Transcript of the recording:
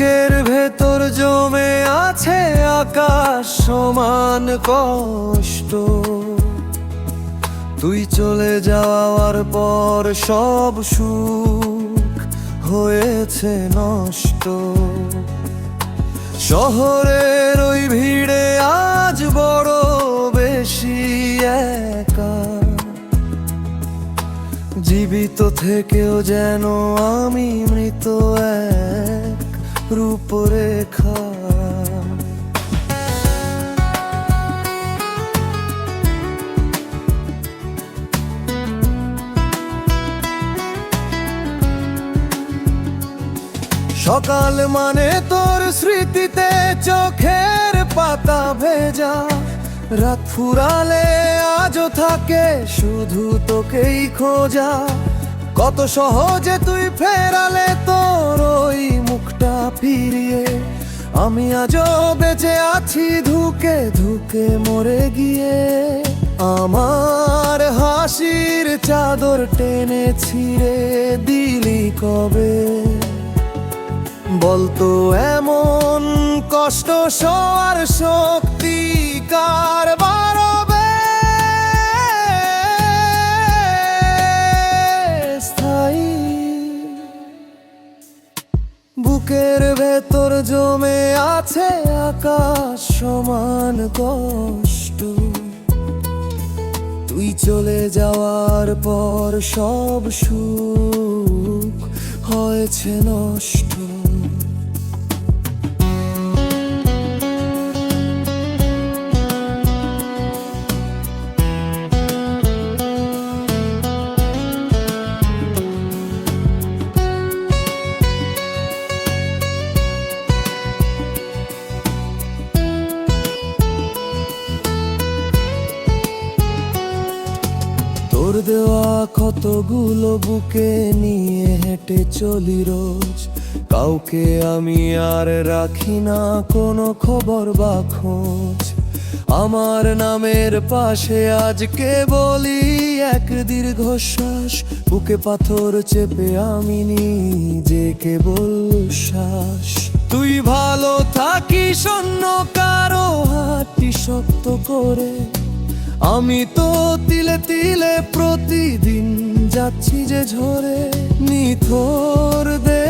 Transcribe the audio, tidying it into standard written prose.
বুকের ভেতর জমে আছে আকাশ সমান কষ্ট। তুই চলে যাওয়ার পর সব সুখ হয়েছে নষ্ট। শহরের ওই ভিড়ে আজ বড় বেশি একা, জীবিত থেকেও যেন আমি মৃত এক রূপরেখা। সকাল মানে তোর স্মৃতিতে চোখের পাতা ভেজা, রাত ফুরালে আজও থাকে শুধু তোকেই খোঁজা। কত সহজে তুই ফেরালে তোর ওই মুখটা ফিরিয়ে, আমি আজও বেঁচে আছি ধুকে ধুকে মরে গিয়ে। আমার হাসির চাদর টেনে ছিঁড়ে দিলি কবে, বলতো এমন কষ্ট সওয়ার শক্তি কার বাড়বে। স্থায়ী বুকের ভেতর জমে আছে আকাশ সমান কষ্ট। তুই চলে যাওয়ার পর সব সুখ হয়েছে নষ্ট। তোর দেওয়া কতগুলো বুকে নিয়ে হেঁটে চলি রোজ, কাউকে আমি আর রাখি না কোনো খবর বা খোঁজ। আমার নামের পাশে আজকে বলি এক দীর্ঘশ্বাস, বুকে পাথর চেপে আমি নিজেকে বল শ্বাস। তুই ভালো থাকিস অন্য কারো হাতটি শক্ত করে, আমি তো তিলে তিলে প্রতিদিন যাচ্ছি যে ঝরে। নিথর দে